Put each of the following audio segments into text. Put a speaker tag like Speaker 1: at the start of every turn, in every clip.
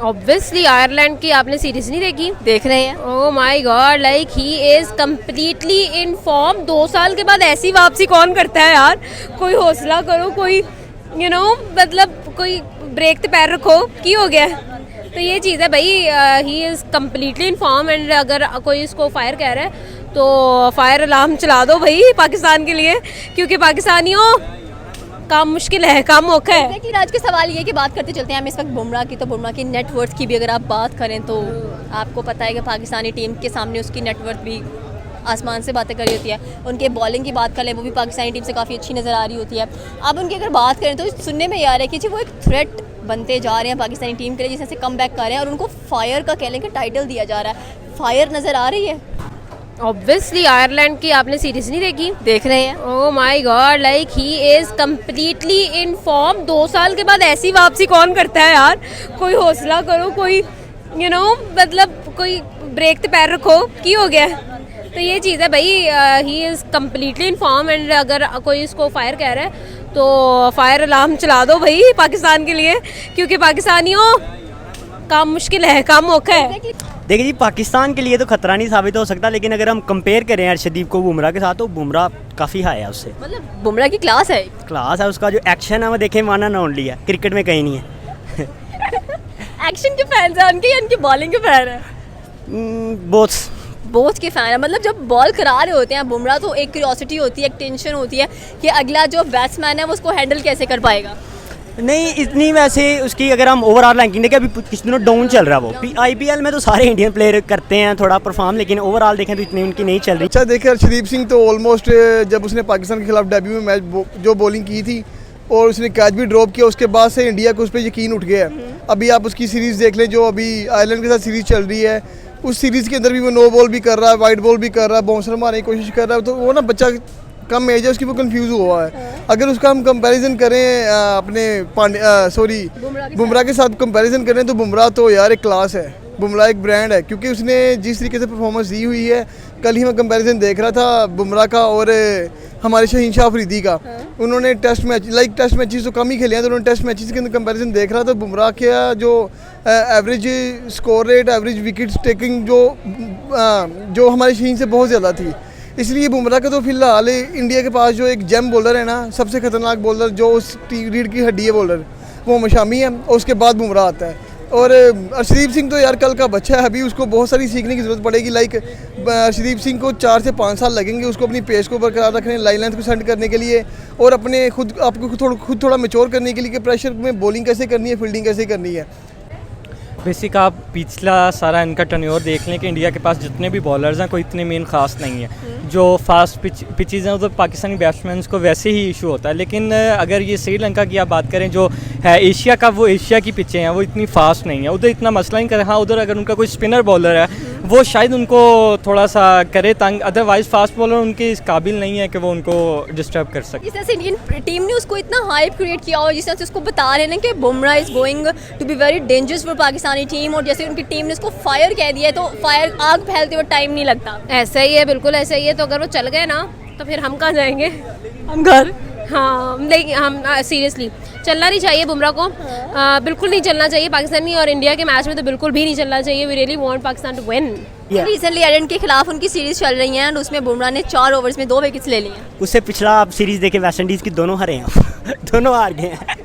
Speaker 1: Obviously Ireland की आपने series नहीं देखी?
Speaker 2: देख रहे हैं।
Speaker 1: Oh my God, like he is completely in form. 2 साल के बाद ऐसी वापसी कौन करता है यार? कोई हौसला करो, कोई मतलब कोई ब्रेक तो पैर रखो, की हो गया? तो ये चीज़ है भाई, he is completely in form. And अगर कोई इसको फायर कह रहा है तो फायर अलार्म चला दो भाई पाकिस्तान के लिए, क्योंकि पाकिस्तानियों काम मुश्किल है, काम मौका है।
Speaker 2: लेकिन आज के सवाल ये कि बात करते चलते हैं हम इस वक्त बुमराह की, तो बुमराह की नेटवर्थ की भी अगर आप बात करें तो आपको पता है कि पाकिस्तानी टीम के सामने उसकी नेटवर्थ भी आसमान से बातें करी होती है। उनके बॉलिंग की बात कर लें, वो भी पाकिस्तानी टीम से काफ़ी अच्छी नज़र आ रही होती है। अब उनकी अगर बात करें तो सुनने में आ रहा है कि जी वो एक थ्रेट बनते जा रहे हैं पाकिस्तानी टीम के लिए, जिससे कम बैक कर रहे हैं और उनको फायर का कह लें कि टाइटल दिया जा रहा है। फायर नज़र आ रही है।
Speaker 1: ऑब्वियसली आयरलैंड की आपने सीरीज नहीं देखी?
Speaker 2: देख रहे हैं।
Speaker 1: Oh my God, like he is completely in form. 2 साल के बाद ऐसी वापसी कौन करता है यार? कोई हौसला करो, कोई मतलब कोई ब्रेक तो पैर रखो, की हो गया? तो ये चीज़ है भाई, he is completely in form. And अगर कोई इसको फायर कह रहा है तो फायर अलार्म चला दो भाई पाकिस्तान के लिए, क्योंकि पाकिस्तानियों काम मुश्किल है, काम मौका है।
Speaker 3: देखिए जी, पाकिस्तान के लिए तो खतरा नहीं साबित हो सकता, लेकिन अगर हम कंपेयर करें अर्शदीप को बुमराह के साथ तो बुमराह काफ़ी हाई है उससे।
Speaker 2: मतलब बुमराह की क्लास है।
Speaker 3: क्लास है उसका, जो एक्शन है वो देखें वन एंड ओनली है, क्रिकेट में कहीं नहीं है।
Speaker 2: एक्शन के फैंस हैं उनके या उनकी बॉलिंग के फैन है? बोथ के फैन है। मतलब जब बॉल करा रहे होते हैं बुमराह तो एक क्यूरियोसिटी होती है, एक टेंशन होती है कि अगला जो बैट्समैन है वो उसको हैंडल कैसे कर पाएगा।
Speaker 3: नहीं इतनी, वैसे उसकी अगर हम ओवरऑल रैंकिंग देखें, अभी कुछ दिनों डाउन चल रहा है वो। आईपीएल में तो सारे इंडियन प्लेयर करते हैं थोड़ा परफॉर्म, लेकिन ओवरऑल देखें तो इतनी उनकी नहीं चल रही।
Speaker 4: अच्छा देखिए, अर्शदीप सिंह तो ऑलमोस्ट जब उसने पाकिस्तान के खिलाफ डेब्यू में मैच जो बॉलिंग की थी और उसने कैच भी ड्रॉप किया, उसके बाद से इंडिया को उस पर यकीन उठ गया है। अभी आप उसकी सीरीज़ देख लें जो अभी आयरलैंड के साथ सीरीज़ चल रही है, उस सीरीज़ के अंदर भी वो नो बॉल भी कर रहा है, वाइड बॉल भी कर रहा है, बाउंसर मारने की कोशिश कर रहा है। तो वो ना बच्चा कम एज है उसकी, वो कंफ्यूज हुआ है। अगर उसका हम कंपैरिजन करें अपने बुमराह के साथ कंपैरिजन करें तो बुमराह तो यार एक क्लास है, बुमराह एक ब्रांड है, क्योंकि उसने जिस तरीके से परफॉर्मेंस दी हुई है। कल ही मैं कंपैरिजन देख रहा था बुमराह का और हमारे शहीन शाह अफरीदी का। उन्होंने टेस्ट मैचेस तो कम ही खेले हैं, तो उन्होंने टेस्ट मैचेस के अंदर कंपैरिजन देख रहा था। बुमराह का जो average score rate, average wicket taking जो हमारे शहीन से बहुत ज़्यादा थी। इसलिए बुमराह का तो फिलहाल इंडिया के पास जो एक जेम बॉलर है ना, सबसे खतरनाक बॉलर जो उस रीढ़ की हड्डी है बॉलर, वो मशामी है और उसके बाद बुमराह आता है। और अर्शदीप सिंह तो यार कल का बच्चा है, अभी उसको बहुत सारी सीखने की ज़रूरत पड़ेगी। लाइक अर्शदीप सिंह को 4 से 5 साल लगेंगे उसको अपनी पेस को बरकरार रखने, लाइन लेंथ को सेट करने के लिए और अपने खुद थोड़ा मैच्योर करने के लिए कि प्रेशर में बॉलिंग कैसे करनी है, फील्डिंग कैसे करनी है।
Speaker 5: बेसिक आप पिछला सारा इनका टर्नओवर देख लें कि इंडिया के पास जितने भी बॉलर्स हैं कोई इतने मेन खास नहीं है। जो फास्ट पिचेज़ हैं उधर पाकिस्तानी बैट्समैन को वैसे ही इशू होता है, लेकिन अगर ये श्रीलंका की आप बात करें जो है एशिया का, वो एशिया की पिचें हैं वो इतनी फास्ट नहीं है, उधर इतना मसला नहीं करे। हाँ उधर अगर उनका कोई स्पिनर बॉलर है वो शायद उनको थोड़ा सा करे तंग, अदरवाइज फास्ट बॉलर उनके इस काबिल नहीं है कि वो उनको डिस्टर्ब कर सके।
Speaker 2: जिस तरह से इंडियन टीम ने उसको इतना हाइप क्रिएट किया और जिस तरह से उसको बता रहे हैं कि Bumrah is going to be very dangerous for Pakistani team, और जैसे उनकी टीम ने उसको फायर कह दिया है तो फायर आग फैलते हुए टाइम नहीं लगता।
Speaker 1: ऐसा ही है, बिल्कुल ऐसा ही है। तो अगर वो चल गए ना तो फिर हम कहाँ जाएंगे?
Speaker 2: हम घर।
Speaker 1: हाँ लेकिन हम सीरियसली चलना नहीं चाहिए बुमराह को, बिल्कुल नहीं चलना चाहिए। पाकिस्तानी और इंडिया के मैच में तो बिल्कुल भी नहीं चलना चाहिए। We really want Pakistan to win.
Speaker 2: Recently Ireland के खिलाफ उनकी सीरीज चल रही है और उसमें बुमराह ने 4 ओवर्स में 2 विकेट्स ले ली हैं।
Speaker 3: उससे पिछला आप सीरीज़ देखें, वेस्ट इंडीज़ की दोनों हारे हैं दोनों हार गए हैं।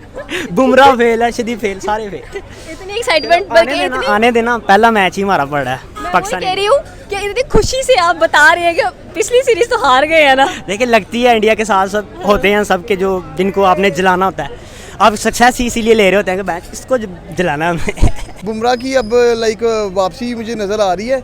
Speaker 3: बुमराह फेल है, अर्शदीप फेल, सारे फेल।
Speaker 2: इतनी एक्साइटमेंट
Speaker 3: आने देना, पहला मैच ही हमारा पड़ा है पाकिस्तान।
Speaker 2: कह रही हूँ कि इतनी खुशी से आप बता रहे हैं कि पिछली सीरीज तो हार गए हैं ना।
Speaker 3: देखिए लगती है इंडिया के साथ सब होते हैं सबके, जो जिनको आपने जलाना होता है, आप सक्सेस इसीलिए ले रहे होते हैं कि मैच इसको जलाना हमें।
Speaker 4: बुमराह की अब वापसी मुझे नज़र आ रही है,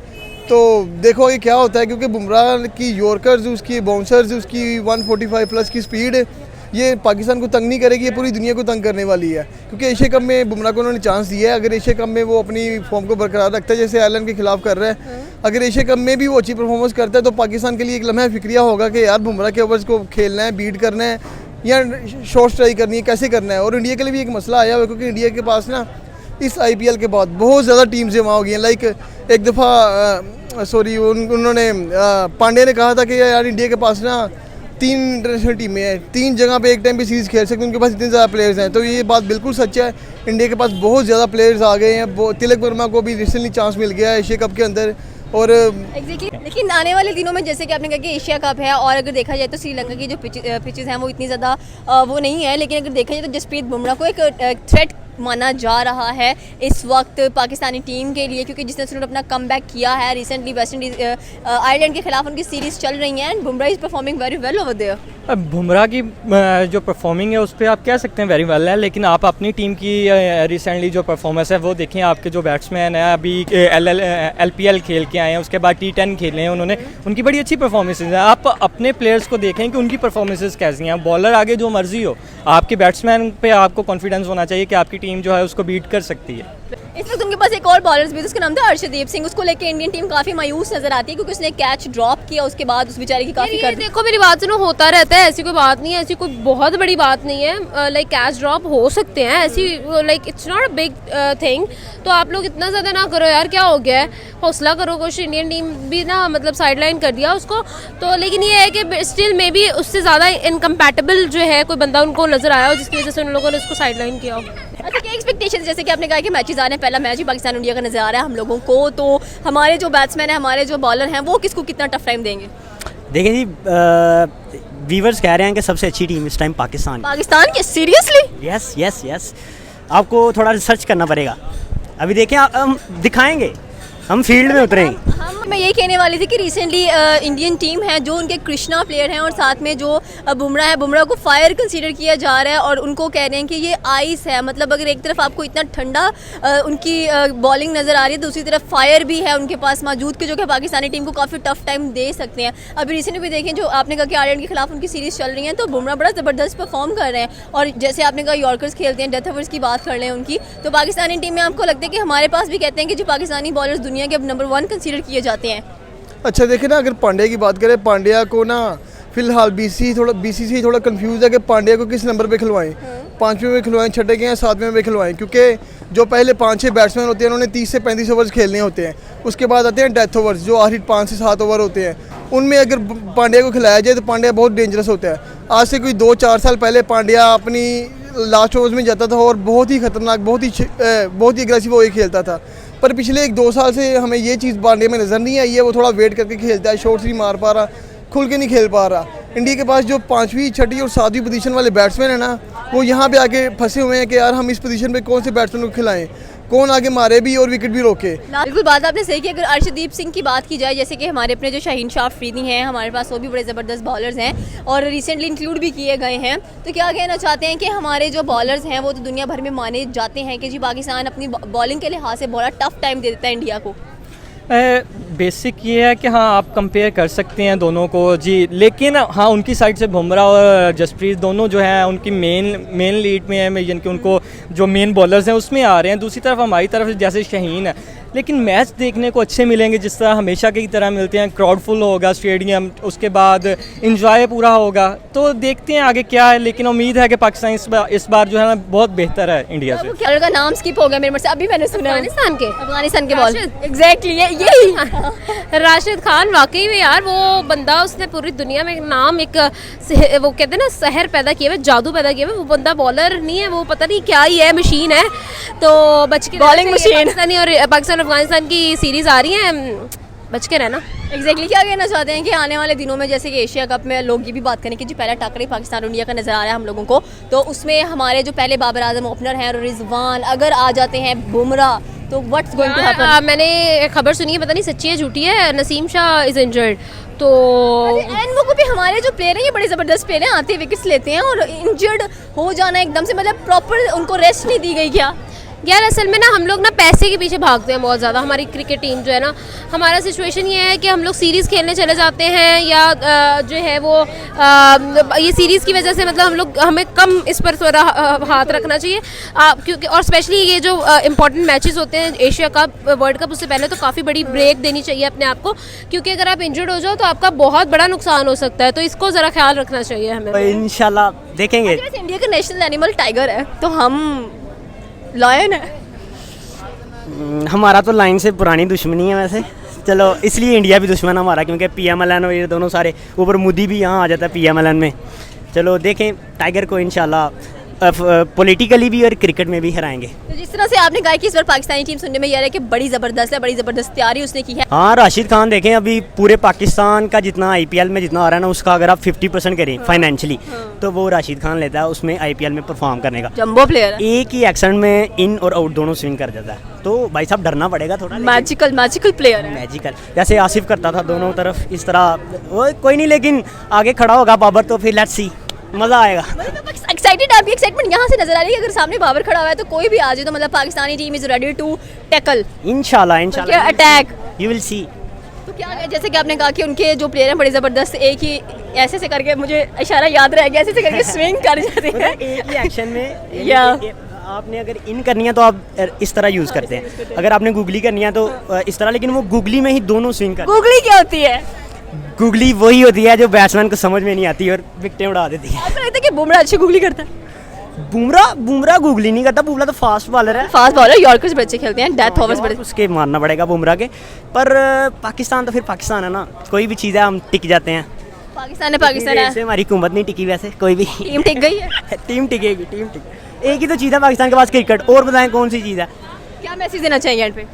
Speaker 4: तो देखो ये क्या होता है, क्योंकि बुमराह की यॉर्कर्स, उसकी बाउंसर्स, उसकी 145 प्लस की स्पीड ये पाकिस्तान को तंग नहीं करेगी, ये पूरी दुनिया को तंग करने वाली है। क्योंकि एशिया कप में बुमराह को उन्होंने चांस दिया है, अगर एशिया कप में वो अपनी फॉर्म को बरकरार रखता है जैसे आयरलैंड के खिलाफ कर रहा है, अगर एशिया कप में भी वो अच्छी परफॉर्मेंस करता है तो पाकिस्तान के लिए एक लम्हा फिक्रिया होगा कि यार बुमराह के ओवर्स को खेलना है, बीट करना है या शॉर्ट्स ट्राई करनी है, कैसे करना है। और इंडिया के लिए भी एक मसला आया हुआ है, क्योंकि इंडिया के पास ना इस IPL के बाद बहुत ज़्यादा टीम जमा हो गई हैं। लाइक एक दफ़ा उन्होंने पांडे ने कहा था कि यार इंडिया के पास ना 3 इंटरनेशनल टीमें हैं, 3 जगह पे एक टाइम पे सीरीज़ खेल सकते हैं, उनके पास इतने ज़्यादा प्लेयर्स हैं। तो ये बात बिल्कुल सच है, इंडिया के पास बहुत ज़्यादा प्लेयर्स आ गए हैं। तिलक वर्मा को भी रिसेंटली चांस मिल गया है एशिया कप के अंदर। और
Speaker 2: एग्जैक्टली लेकिन आने वाले दिनों में जैसे कि आपने कहा कि एशिया कप है, और अगर देखा जाए तो श्रीलंका की जो पिचेस हैं वो इतनी ज़्यादा वो नहीं है, लेकिन अगर देखा जाए तो जसप्रीत बुमराह को एक थ्रेट माना जा रहा है इस वक्त पाकिस्तानी टीम के लिए, क्योंकि जिस तरह से उन्होंने अपना कमबैक किया है रिसेंटली वेस्ट इंडीज आयरलैंड के खिलाफ उनकी सीरीज़ चल रही हैं and Bumrah is performing very well over there.
Speaker 5: अब बुमराह की जो परफॉर्मिंग है उस पर आप कह सकते हैं वेरी वेल है, लेकिन आप अपनी टीम की रिसेंटली जो परफॉर्मेंस है वो देखें। आपके जो बैट्समैन हैं अभी LPL खेल के आए हैं, उसके बाद T10 खेले हैं उन्होंने, उनकी बड़ी अच्छी परफॉर्मेंसेज हैं। आप अपने प्लेयर्स को देखें कि उनकी परफॉर्मेंसेज कैसी हैं। बॉलर आगे जो मर्जी हो, आपके बैट्समैन पे आपको कॉन्फिडेंस होना चाहिए कि आपकी टीम जो है उसको बीट कर सकती है।
Speaker 2: इस वक्त उनके पास एक और बॉलर्स भी, उसका नाम था अर्शदीप सिंह। उसको लेके इंडियन टीम काफ़ी मायूस नजर आती है क्योंकि उसने कैच ड्रॉप किया, उसके बाद उस बेचारे की काफ़ी
Speaker 1: ये देखो मेरी बात सुनो, होता रहता है, ऐसी कोई बात नहीं है, ऐसी कोई बहुत बड़ी बात नहीं है। लाइक कैच ड्रॉप हो सकते हैं, ऐसी like it's not a big thing. तो आप लोग इतना ज़्यादा ना करो यार, क्या हो गया है, हौसला करो। कुछ इंडियन टीम भी ना मतलब साइडलाइन कर दिया उसको तो, लेकिन ये है कि स्टिल मे बी उससे ज़्यादा इनकम्पैटिबल जो है कोई बंदा उनको नजर आया हो, जिसकी वजह से उन लोगों ने उसको साइडलाइन किया हो।
Speaker 2: अच्छा, क्या एक्सपेक्टेशन, जैसे कि आपने कहा कि मैचेस आ रहे हैं, पहला मैच ही पाकिस्तान इंडिया का नजर आ रहा है हम लोगों को, तो हमारे जो बैट्समैन हैं, हमारे जो बॉलर हैं, वो किसको कितना टफ टाइम देंगे?
Speaker 3: देखिए जी, वीवर्स कह रहे हैं कि सबसे अच्छी टीम इस टाइम
Speaker 2: पाकिस्तान की, सीरियसली?
Speaker 3: यस यस यस, आपको थोड़ा रिसर्च करना पड़ेगा। अभी देखें, हम दिखाएंगे, हम फील्ड में उतरेंगे।
Speaker 2: मैं ये कहने वाली थी कि रिसेंटली इंडियन टीम है जो उनके कृष्णा प्लेयर हैं और साथ में जो बुमराह है, बुमराह को फायर कंसीडर किया जा रहा है और उनको कह रहे हैं कि ये आइस है। मतलब अगर एक तरफ आपको इतना ठंडा उनकी बॉलिंग नज़र आ रही है, दूसरी तरफ फायर भी है उनके पास मौजूद के, जो कि पाकिस्तानी टीम को काफ़ी टफ टाइम दे सकते हैं। अभी रिसेंटली भी देखें, जो आपने कहा कि आयरलैंड के खिलाफ उनकी सीरीज़ चल रही है, तो बुमराह बड़ा ज़बरदस्त परफॉर्म कर रहे हैं। और जैसे आपने कहा यॉर्कर्स खेलते हैं, डेथ ओवर्स की बात कर लें उनकी, तो पाकिस्तानी टीम में आपको लगता है कि हमारे पास भी कहते हैं कि जो पाकिस्तानी बॉलर्स दुनिया के अब नंबर 1 कंसीडर किए जाते हैं?
Speaker 4: अच्छा देखें ना, अगर पांड्या की बात करें, पांड्या को ना फिलहाल BCCI थोड़ा कंफ्यूज है कि पांड्या को किस नंबर पे खिलवाएं, 5वें में खिलवाएं, छठे के या 7वें में खिलवाएं, क्योंकि जो पहले 5-6 बैट्समैन होते हैं उन्होंने 30 से 35 ओवर्स खेलने होते हैं। उसके बाद आते हैं डेथ ओवर्स, जो आखिरी 5 से 7 ओवर होते हैं। उनमें अगर पांड्या को खिलाया जाए तो पांड्या बहुत डेंजरस होता है। आज से कोई 2-4 साल पहले पांड्या अपनी लास्ट ओवर्स में जाता था और बहुत ही खतरनाक, बहुत ही एग्रेसिव होकर खेलता था। पर पिछले 1-2 साल से हमें ये चीज़ पांड्या में नज़र नहीं आई है। वो थोड़ा वेट करके खेलता है, शॉट्स नहीं मार पा रहा, खुल के नहीं खेल पा रहा। इंडिया के पास जो 5वीं, 6ठी और 7वीं पोजीशन वाले बैट्समैन हैं ना, वो यहाँ पे आके फंसे हुए हैं कि यार हम इस पोजीशन पे कौन से बैट्समैन को खिलाएं, कौन आगे मारे भी और विकेट भी रोके।
Speaker 2: बिल्कुल बात आपने सही की। अगर अर्शदीप सिंह की बात की जाए, जैसे कि हमारे अपने जो शाहीन शाह अफरीदी हैं, हमारे पास वो भी बड़े ज़बरदस्त बॉलर्स हैं और रिसेंटली इंक्लूड भी किए गए हैं, तो क्या कहना चाहते हैं कि हमारे जो बॉलर्स हैं वो तो दुनिया भर में माने जाते हैं कि जी पाकिस्तान अपनी बॉलिंग के लिहाज से बड़ा टफ टाइम दे देता है इंडिया को?
Speaker 5: बेसिक ये है कि हाँ, आप कंपेयर कर सकते हैं दोनों को जी, लेकिन हाँ उनकी साइड से बुमराह और जसप्रीत दोनों जो हैं उनकी मेन लीड में है, यानी कि उनको जो मेन बॉलर्स हैं उसमें आ रहे हैं। दूसरी तरफ हमारी तरफ जैसे शाहीन है, लेकिन मैच देखने को अच्छे मिलेंगे जिस तरह हमेशा की तरह मिलते हैं। क्राउड फुल होगा स्टेडियम, उसके बाद इंजॉय पूरा होगा, तो देखते हैं आगे क्या है। लेकिन उम्मीद है कि पाकिस्तान इस बार जो है ना बहुत बेहतर है इंडिया से।
Speaker 2: क्या का नाम स्किप हो गया मेरे से, अभी मैंने सुना
Speaker 1: अफगानिस्तान के
Speaker 2: बॉल, एग्जैक्टली यही
Speaker 1: राशिद खान। वाकई में यार वो बंदा, उसने पूरी दुनिया में नाम, एक वो कहते हैं ना सहर पैदा किया हुआ, जादू पैदा किया हुआ। वो बंदा बॉलर नहीं है, वो पता नहीं क्या ही है, मशीन है। तो बच के
Speaker 2: बॉलिंग मशीन।
Speaker 1: पाकिस्तानी और पाकिस्तान अफगानिस्तान की सीरीज आ रही है, बच के रहना।
Speaker 2: एग्जैक्टली क्या कहना चाहते हैं कि आने वाले दिनों में जैसे कि एशिया कप में लोग ये भी बात करें कि जी पहला टक्कर पाकिस्तान इंडिया का नज़र आ रहा है हम लोगों को, तो उसमें हमारे जो पहले बाबर आजम ओपनर हैं रिजवान, अगर आ जाते हैं बुमराह, तो व्हाट्स गोइंग टू हैपन?
Speaker 1: मैंने खबर सुनी है, पता नहीं सच्ची है झूठी है, नसीम शाह इज इंजर्ड। तो
Speaker 2: एंड वो भी हमारे जो प्लेयर हैं ये बड़े ज़बरदस्त प्लेयर हैं, आते विकेट्स लेते हैं और इंजर्ड हो जाना एकदम से, मतलब प्रॉपर उनको रेस्ट नहीं दी गई क्या?
Speaker 1: यार असल में ना हम लोग ना पैसे के पीछे भागते हैं बहुत ज़्यादा। हमारी क्रिकेट टीम जो है ना, हमारा सिचुएशन ये है कि हम लोग सीरीज़ खेलने चले जाते हैं या जो है वो ये सीरीज़ की वजह से मतलब हमें कम इस पर थोड़ा हाथ रखना चाहिए, क्योंकि और स्पेशली ये जो इम्पोर्टेंट मैचेस होते हैं, एशिया कप, वर्ल्ड कप, उससे पहले तो काफ़ी बड़ी ब्रेक देनी चाहिए अपने आप को, क्योंकि अगर आप इंजर्ड हो जाओ तो आपका बहुत बड़ा नुकसान हो सकता है। तो इसको ज़रा ख्याल रखना चाहिए हमें।
Speaker 3: इंशाल्लाह देखेंगे।
Speaker 2: इंडिया का नेशनल एनिमल टाइगर है, तो हम लायन है।
Speaker 3: हमारा तो लाइन से पुरानी दुश्मनी है वैसे, चलो इसलिए इंडिया भी दुश्मन हमारा, क्योंकि PMLN और ये दोनों सारे, ऊपर मोदी भी यहाँ आ जाता है PMLN में। चलो देखें टाइगर को इंशाल्लाह पॉलिटिकली भी और क्रिकेट में भी हराएंगे।
Speaker 2: तो जिस तरह से आपने कहा कि इस बार पाकिस्तानी टीम सुनने में यह है कि बड़ी ज़बरदस्त है, बड़ी ज़बरदस्त तैयारी उसने की है।
Speaker 3: हाँ, राशिद खान देखें अभी पूरे पाकिस्तान का जितना IPL में जितना आ रहा है ना, उसका अगर आप 50% करें फाइनेंशियली, तो वो राशिद खान लेता है उसमें IPL में परफॉर्म करने का।
Speaker 2: जंबो प्लेयर है,
Speaker 3: एक ही एक्शन में इन और आउट दोनों स्विंग कर देता है, तो भाई साहब डरना पड़ेगा थोड़ा।
Speaker 2: मैजिकल प्लेयर है।
Speaker 3: मैजिकल, जैसे आसिफ करता था दोनों तरफ इस तरह, वो कोई नहीं, लेकिन आगे खड़ा होगा बाबर तो फिर लेट्स सी, मज़ा आएगा।
Speaker 2: एक्साइटेड, आपकी एक्साइटमेंट यहाँ से नजर आ रही है। अगर सामने बाबर खड़ा हुआ है तो कोई भी आ जाए तो मतलब Pakistani team is ready to tackle
Speaker 3: इंशाल्लाह
Speaker 2: अटैक।
Speaker 3: You will see.
Speaker 2: तो क्या, जैसे कि आपने कहा कि उनके जो प्लेयर हैं बड़े ज़बरदस्त, एक ही ऐसे से करके, मुझे इशारा याद रह गया, ऐसे से करके स्विंग कर जाते हैं
Speaker 3: एक ही एक्शन में।
Speaker 2: या
Speaker 3: आपने अगर इन करनी है तो आप इस तरह यूज़ करते हैं, अगर आपने गूगली करनी है तो इस तरह, लेकिन वो गूगली में ही दोनों स्विंग करते हैं।
Speaker 2: गूगली क्या होती है?
Speaker 3: गूगली वही होती है जो बैट्समैन को समझ में नहीं आती और विकेटें उड़ा देती है।
Speaker 2: आपको लगता है कि बुमराह अच्छी गूगली करता है?
Speaker 3: बुमराह गूगली नहीं करता, बुमराह तो फास्ट बॉलर है,
Speaker 2: फास्ट बॉलर, यॉर्कर्स बच्चे खेलते हैं, डेथ ओवर्स बड़े।
Speaker 3: उसके मारना पड़ेगा बुमराह के। पर पाकिस्तान तो फिर पाकिस्तान है ना, कोई भी चीज़ है हम टिक जाते हैं।
Speaker 2: पाकिस्तान है,
Speaker 3: ऐसे हमारी हुकूमत नहीं टिकी, वैसे कोई भी
Speaker 2: टीम टिक गई है।
Speaker 3: टीम टिकेगी, टीम टिक। एक ही तो चीज़ है पाकिस्तान के पास, क्रिकेट। और बताएं कौन सी चीज़ है?
Speaker 2: क्या मैसेज देना चाहिए एंड पे?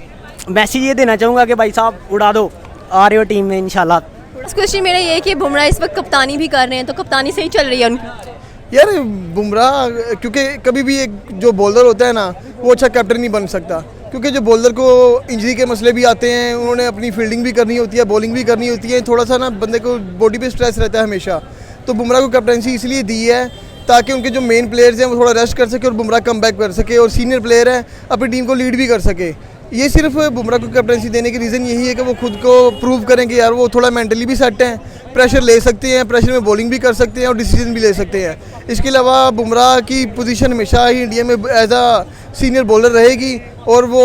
Speaker 3: मैसेज ये देना चाहूँगा कि भाई साहब उड़ा दो, आ रहे हो टीम में इंशाल्लाह।
Speaker 2: क्वेश्चन मेरा ये है कि बुमराह इस वक्त कप्तानी भी कर रहे हैं, तो कप्तानी सही चल रही है उनकी?
Speaker 4: यार बुमराह, क्योंकि कभी भी एक जो बॉलर होता है ना, वो अच्छा कैप्टन नहीं बन सकता, क्योंकि जो बॉलर को इंजरी के मसले भी आते हैं, उन्होंने अपनी फील्डिंग भी करनी होती है, बॉलिंग भी करनी होती है, थोड़ा सा ना बंदे को बॉडी पे स्ट्रेस रहता है हमेशा। तो बुमराह को कैप्टनसी इसलिए दी है ताकि उनके जो मेन प्लेयर्स हैं वो थोड़ा रेस्ट कर सके और बुमराह कम बैक कर सके, और सीनियर प्लेयर है अपनी टीम को लीड भी कर सके। ये सिर्फ बुमराह को कैप्टनसी देने की रीज़न यही है कि वो खुद को प्रूव करें कि यार वो थोड़ा मेंटली भी सेट हैं, प्रेशर ले सकते हैं, प्रेशर में बॉलिंग भी कर सकते हैं और डिसीजन भी ले सकते हैं। इसके अलावा बुमराह की पोजीशन हमेशा ही इंडिया में एज अ सीनियर बॉलर रहेगी, और वो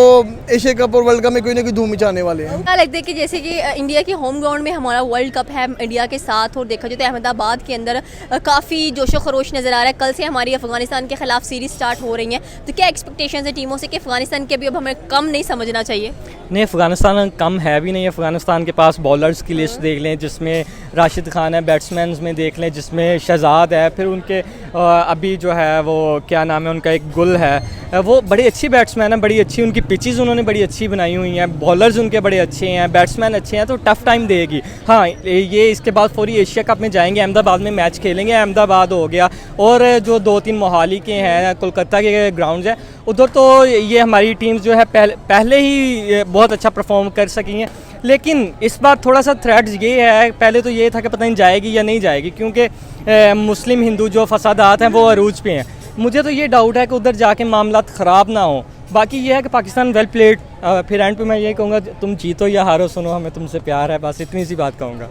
Speaker 4: एशिया कप और वर्ल्ड कप में कोई ना कोई धूम मचाने वाले हैं।
Speaker 2: क्या लगता है कि जैसे कि इंडिया के होम ग्राउंड में हमारा वर्ल्ड कप है इंडिया के साथ, और देखा जाए तो अहमदाबाद के अंदर काफ़ी जोशो खरोश नज़र आ रहा है। कल से हमारी अफगानिस्तान के खिलाफ सीरीज स्टार्ट हो रही हैं, तो क्या एक्सपेक्टेशन है टीमों से कि अफगानिस्तान के भी अब हमें कम नहीं समझना चाहिए?
Speaker 5: नहीं, अफगानिस्तान कम है भी नहीं। अफगानिस्तान के पास बॉलर्स की लिस्ट देख लें, जिसमें राशिद खान है, बैट्समैन में देख लें जिसमें शहजाद है, फिर उनके अभी जो है वो क्या नाम है उनका, एक गुल है, वो बड़ी अच्छी बैट्समैन है, बड़ी अच्छी उनकी पिचेस उन्होंने बड़ी अच्छी बनाई हुई हैं, बॉलर्स उनके बड़े अच्छे हैं, बैट्समैन अच्छे हैं, तो टफ़ टाइम देगी। हाँ, ये इसके बाद पूरी एशिया कप में जाएंगे, अहमदाबाद में मैच खेलेंगे, अहमदाबाद हो गया, और जो 2-3 मोहाली के हैं, कोलकाता के ग्राउंड्स हैं, उधर तो ये हमारी टीम्स जो है पहले ही बहुत अच्छा परफॉर्म कर सकी हैं। लेकिन इस बार थोड़ा सा थ्रेट ये है, पहले तो ये था कि पता नहीं जाएगी या नहीं जाएगी, क्योंकि मुस्लिम हिंदू जो फसादात हैं वो अरूज पे हैं। मुझे तो ये डाउट है कि उधर जाके मामलात ख़राब ना हो। बाकी ये है कि पाकिस्तान वेल प्लेड। फिर एंड पे मैं ये कहूँगा तुम जीतो या हारो, सुनो हमें तुमसे प्यार है, बस इतनी सी बात कहूँगा।